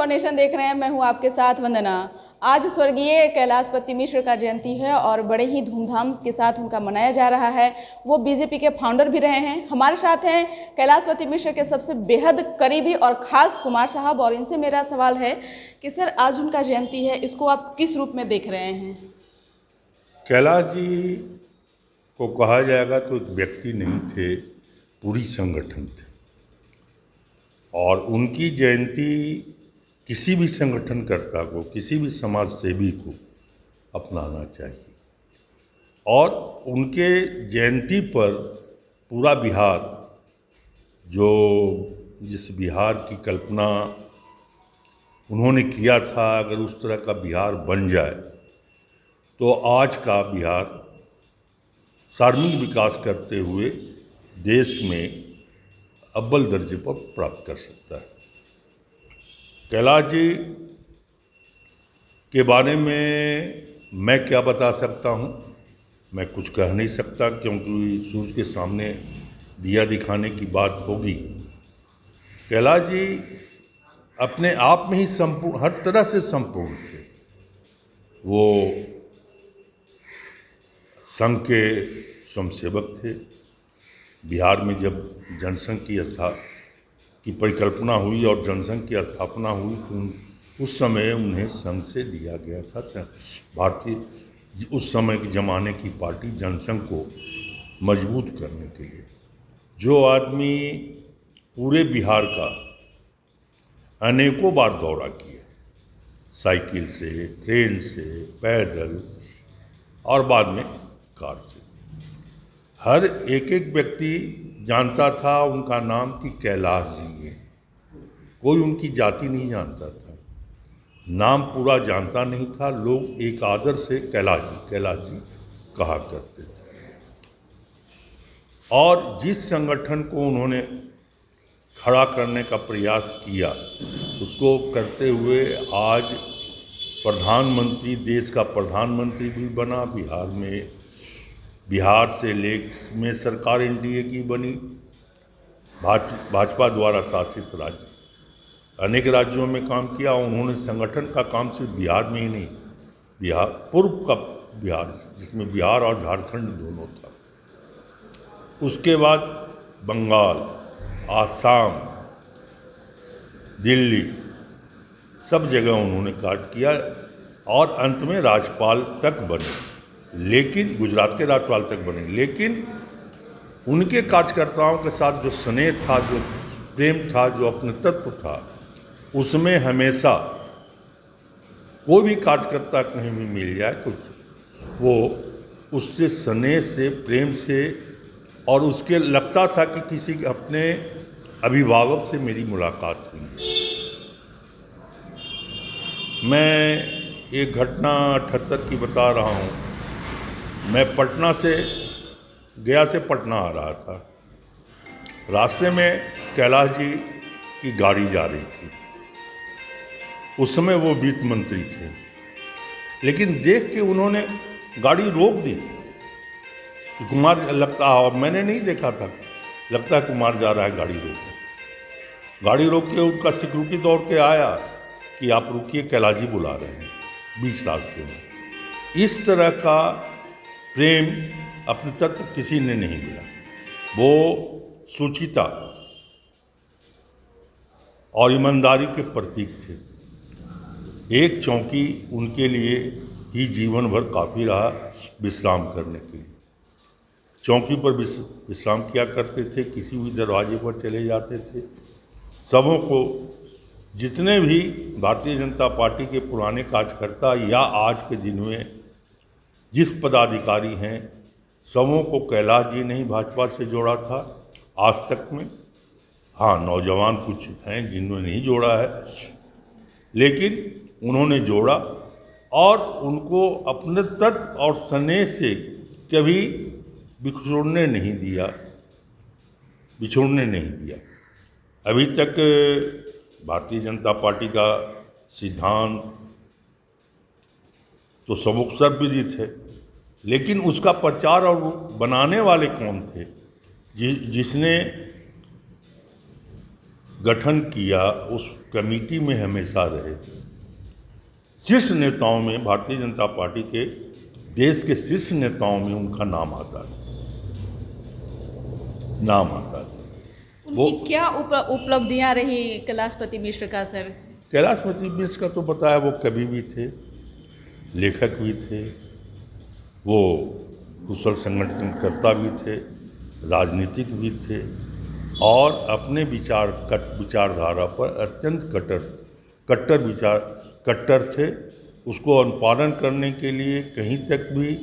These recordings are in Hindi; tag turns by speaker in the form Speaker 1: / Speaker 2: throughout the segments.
Speaker 1: फॉर नेशन देख रहे हैं। मैं हूं आपके साथ वंदना। आज स्वर्गीय कैलाशपति मिश्र का जयंती है और बड़े ही धूमधाम के साथ उनका मनाया जा रहा है। वो बीजेपी के फाउंडर भी रहे हैं। हमारे साथ हैं कैलाशपति मिश्र के सबसे बेहद करीबी और ख़ास कुमार साहब, और इनसे मेरा सवाल है कि सर, आज उनका जयंती है, इसको आप किस रूप में देख रहे हैं?
Speaker 2: कैलाश जी को कहा जाएगा तो एक व्यक्ति नहीं थे, पूरी संगठन थे। और उनकी जयंती किसी भी संगठनकर्ता को, किसी भी समाज सेवी को अपनाना चाहिए। और उनके जयंती पर पूरा बिहार, जो जिस बिहार की कल्पना उन्होंने किया था, अगर उस तरह का बिहार बन जाए तो आज का बिहार सार्वजनिक विकास करते हुए देश में अव्वल दर्जे पर प्राप्त कर सकता है। कैलाश जी के बारे में मैं क्या बता सकता हूँ? मैं कुछ कह नहीं सकता, क्योंकि सूरज के सामने दिया दिखाने की बात होगी। कैलाश जी अपने आप में ही संपूर्ण, हर तरह से संपूर्ण थे। वो संघ के स्वयंसेवक थे। बिहार में जब जनसंघ की परिकल्पना हुई और जनसंघ की स्थापना हुई तो उस समय उन्हें संघ से दिया गया था। भारतीय उस समय के ज़माने की पार्टी जनसंघ को मजबूत करने के लिए, जो आदमी पूरे बिहार का अनेकों बार दौरा किया, साइकिल से, ट्रेन से, पैदल और बाद में कार से, हर एक व्यक्ति जानता था उनका नाम कि कैलाश जी है। कोई उनकी जाति नहीं जानता था, नाम पूरा जानता नहीं था। लोग एक आदर से कैलाश जी कहा करते थे। और जिस संगठन को उन्होंने खड़ा करने का प्रयास किया, उसको करते हुए आज प्रधानमंत्री, देश का प्रधानमंत्री भी बना। बिहार से में सरकार एनडीए की बनी। भाजपा द्वारा शासित राज्य, अनेक राज्यों में काम किया। उन्होंने संगठन का काम सिर्फ बिहार में ही नहीं, पूर्व का बिहार, जिसमें बिहार और झारखंड दोनों था, उसके बाद बंगाल, आसाम, दिल्ली, सब जगह उन्होंने कार्य किया और अंत में राज्यपाल तक बने। लेकिन गुजरात के राज्यपाल तक बने। लेकिन उनके कार्यकर्ताओं के साथ जो स्नेह था, जो प्रेम था, जो अपने तत्व था, उसमें हमेशा कोई भी कार्यकर्ता कहीं भी मिल जाए कुछ, वो उससे स्नेह से, प्रेम से, और उसके लगता था कि किसी अपने अभिभावक से मेरी मुलाकात हुई है। मैं एक घटना 78 की बता रहा हूँ। मैं पटना से गया से पटना आ रहा था। रास्ते में कैलाश जी की गाड़ी जा रही थी। उस समय वो वित्त मंत्री थे, लेकिन देख के उन्होंने गाड़ी रोक दी कि कुमार लगता है, और मैंने नहीं देखा था, लगता है कुमार जा रहा है, गाड़ी रोक के उनका सिक्योरिटी दौड़ के आया कि आप रुकिए, कैलाश जी बुला रहे हैं, बीच रास्ते में। इस तरह का प्रेम अपने तत्व किसी ने नहीं दिया। वो सुचिता और ईमानदारी के प्रतीक थे। एक चौकी उनके लिए ही जीवन भर काफ़ी रहा विश्राम करने के लिए। चौकी पर विश्राम किया करते थे, किसी भी दरवाजे पर चले जाते थे। सबों को, जितने भी भारतीय जनता पार्टी के पुराने कार्यकर्ता या आज के दिन में जिस पदाधिकारी हैं, सबों को कैलाश जी ने ही भाजपा से जोड़ा था आज तक में। हाँ, नौजवान कुछ हैं जिन्होंने नहीं जोड़ा है, लेकिन उन्होंने जोड़ा और उनको अपने तत्व और स्नेह से कभी बिछोड़ने नहीं दिया। अभी तक भारतीय जनता पार्टी का सिद्धांत तो सर्वविदित है, लेकिन उसका प्रचार और बनाने वाले कौन थे? जिसने गठन किया उस कमेटी में हमेशा रहे। शीर्ष नेताओं में, भारतीय जनता पार्टी के देश के शीर्ष नेताओं में उनका नाम आता था।
Speaker 1: उनकी क्या उपलब्धियां रही कैलाशपति मिश्र का सर?
Speaker 2: कैलाशपति मिश्र का तो बताया, वो कवि भी थे, लेखक भी थे, वो कुशल संगठनकर्ता भी थे, राजनीतिक भी थे और अपने विचारधारा पर अत्यंत कट्टर थे। उसको अनुपालन करने के लिए, कहीं तक भी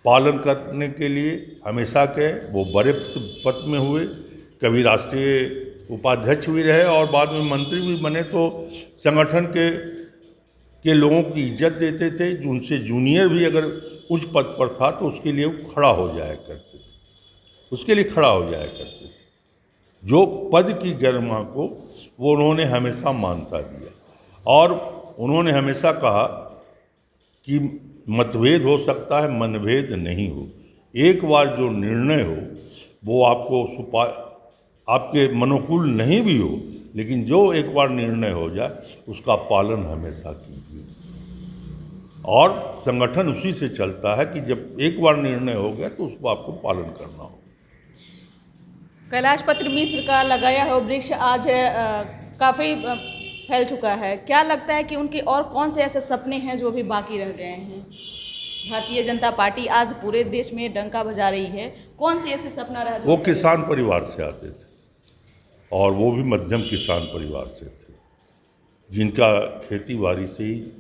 Speaker 2: पालन करने के लिए हमेशा के वो बड़े पद में हुए, कभी राष्ट्रीय उपाध्यक्ष भी रहे और बाद में मंत्री भी बने। तो संगठन के लोगों की इज्जत देते थे। उनसे जूनियर भी अगर उच्च पद पर था तो उसके लिए वो खड़ा हो जाया करते थे, जो पद की गरिमा को वो उन्होंने हमेशा मान्यता दिया। और उन्होंने हमेशा कहा कि मतभेद हो सकता है, मनभेद नहीं हो। एक बार जो निर्णय हो वो आपके मनोकूल नहीं भी हो, लेकिन जो एक बार निर्णय हो जाए उसका पालन हमेशा कीजिए। और संगठन उसी से चलता है कि जब एक बार निर्णय हो गया तो उसको आपको पालन करना हो।
Speaker 1: कैलाशपति मिश्र का लगाया हुआ वृक्ष आज काफ़ी फैल चुका है। क्या लगता है कि उनके और कौन से ऐसे सपने हैं जो भी बाकी रह गए हैं? भारतीय जनता पार्टी आज पूरे देश में डंका बजा रही है, कौन सी ऐसे सपना रहा?
Speaker 2: वो किसान परिवार से आते थे और वो भी मध्यम किसान परिवार से थे, जिनका खेती बाड़ी से ही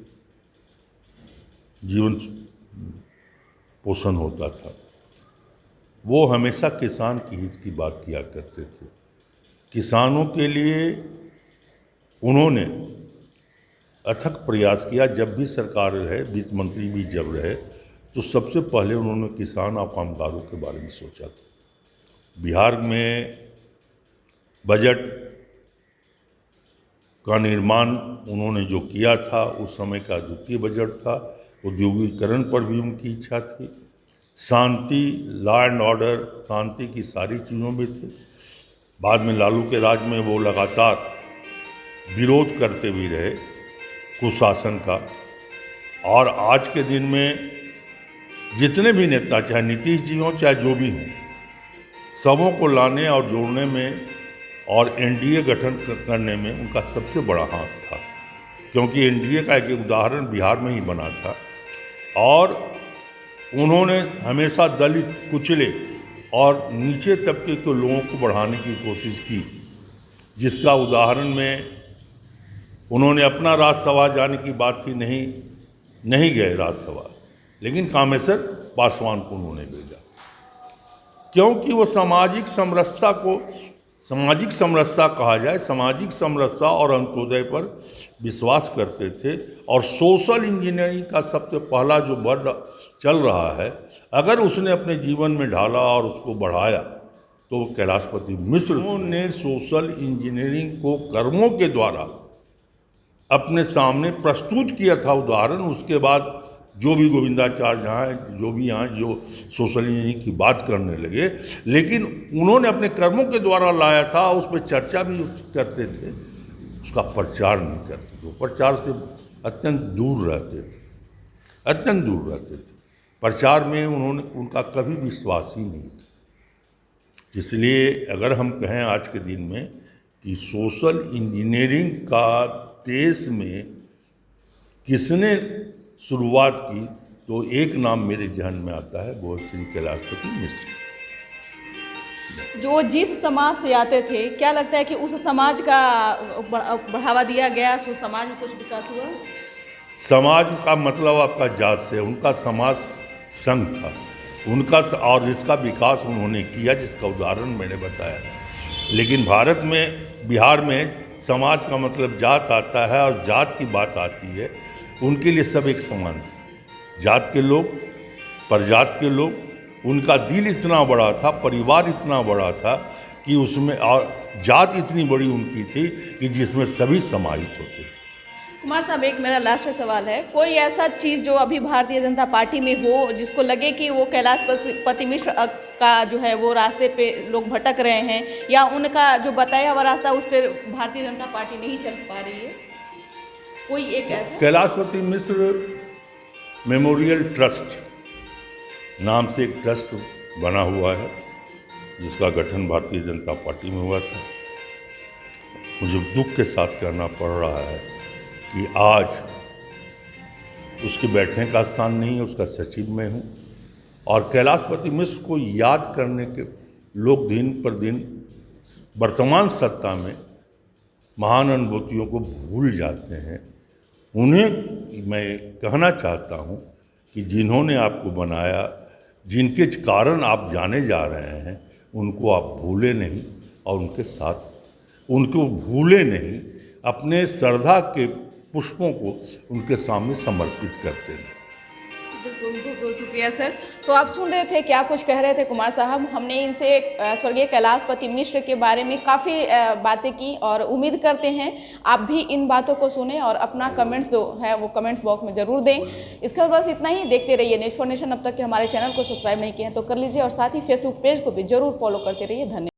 Speaker 2: जीवन पोषण होता था। वो हमेशा किसान की हित की बात किया करते थे। किसानों के लिए उन्होंने अथक प्रयास किया। जब भी सरकार रहे, वित्त मंत्री भी जब रहे, तो सबसे पहले उन्होंने किसान और कामगारों के बारे में सोचा था। बिहार में बजट का निर्माण उन्होंने जो किया था उस समय का द्वितीय बजट था। औद्योगिकरण पर भी उनकी इच्छा थी। शांति, लॉ एंड ऑर्डर, शांति की सारी चीज़ों में थे। बाद में लालू के राज में वो लगातार विरोध करते भी रहे कुशासन का। और आज के दिन में जितने भी नेता, चाहे नीतीश जी हों चाहे जो भी हों, सबों को लाने और जोड़ने में और एनडीए गठन करने में उनका सबसे बड़ा हाथ था। क्योंकि एनडीए का एक उदाहरण बिहार में ही बना था। और उन्होंने हमेशा दलित, कुचले और नीचे तबके के लोगों को बढ़ाने की कोशिश की, जिसका उदाहरण में उन्होंने अपना राज्यसभा जाने की बात थी, नहीं गए राज्यसभा, लेकिन कामेश्वर पासवान को उन्होंने भेजा, क्योंकि वो सामाजिक समरसता कहा जाए, सामाजिक समरसता और अंत्योदय पर विश्वास करते थे। और सोशल इंजीनियरिंग का सबसे पहला जो वर्ड चल रहा है, अगर उसने अपने जीवन में ढाला और उसको बढ़ाया तो वो कैलाशपति मिश्र ने सोशल इंजीनियरिंग को कर्मों के द्वारा अपने सामने प्रस्तुत किया था उदाहरण। उसके बाद जो भी गोविंदाचार्य यहाँ जो सोशल इंजीनियरिंग की बात करने लगे, लेकिन उन्होंने अपने कर्मों के द्वारा लाया था। उस पर चर्चा भी करते थे, उसका प्रचार नहीं करते थे। प्रचार से अत्यंत दूर रहते थे। प्रचार में उनका कभी विश्वास ही नहीं था। इसलिए अगर हम कहें आज के दिन में कि सोशल इंजीनियरिंग का देश में किसने शुरुआत की, तो एक नाम मेरे ध्यान में आता है, वो श्री कैलाशपति मिश्र।
Speaker 1: जो जिस समाज से आते थे, क्या लगता है कि उस समाज का बढ़ावा दिया गया, उस समाज में कुछ विकास हुआ?
Speaker 2: समाज का मतलब आपका जात से, उनका समाज संघ था उनका, और जिसका विकास उन्होंने किया, जिसका उदाहरण मैंने बताया। लेकिन भारत में, बिहार में समाज का मतलब जात आता है और जात की बात आती है, उनके लिए सब एक समान थे। जात के लोग, परजात के लोग, उनका दिल इतना बड़ा था, परिवार इतना बड़ा था कि उसमें, और जात इतनी बड़ी उनकी थी कि जिसमें सभी समाहित होते थे।
Speaker 1: कुमार साहब, एक मेरा लास्ट सवाल है, कोई ऐसा चीज़ जो अभी भारतीय जनता पार्टी में हो जिसको लगे कि वो कैलाशपति मिश्र का जो है वो रास्ते पे लोग भटक रहे हैं, या उनका जो बताया हुआ रास्ता उस पर भारतीय जनता पार्टी नहीं चल पा रही है? कोई एक ऐसा
Speaker 2: कैलाशपति मिश्र मेमोरियल ट्रस्ट नाम से एक ट्रस्ट बना हुआ है, जिसका गठन भारतीय जनता पार्टी में हुआ था। मुझे दुख के साथ कहना पड़ रहा है कि आज उसके बैठने का स्थान नहीं है, उसका सचिव मैं हूँ। और कैलाशपति मिश्र को याद करने के लोग दिन पर दिन वर्तमान सत्ता में महान अनुभूतियों को भूल जाते हैं। उन्हें मैं कहना चाहता हूँ कि जिन्होंने आपको बनाया, जिनके कारण आप जाने जा रहे हैं, उनको आप भूले नहीं और उनको भूले नहीं, अपने श्रद्धा के पुष्पों को उनके सामने समर्पित करते हैं।
Speaker 1: बिल्कुल, बहुत बहुत शुक्रिया सर। तो आप सुन रहे थे क्या कुछ कह रहे थे कुमार साहब। हमने इनसे स्वर्गीय कैलाशपति मिश्र के बारे में काफ़ी बातें की और उम्मीद करते हैं आप भी इन बातों को सुने और अपना कमेंट्स जो है वो कमेंट्स बॉक्स में ज़रूर दें। इसका बस इतना ही। देखते रहिए न्यूज़4नेशन। अब तक के हमारे चैनल को सब्सक्राइब नहीं किए हैं तो कर लीजिए और साथ ही फेसबुक पेज को भी ज़रूर फॉलो करते रहिए। धन्यवाद।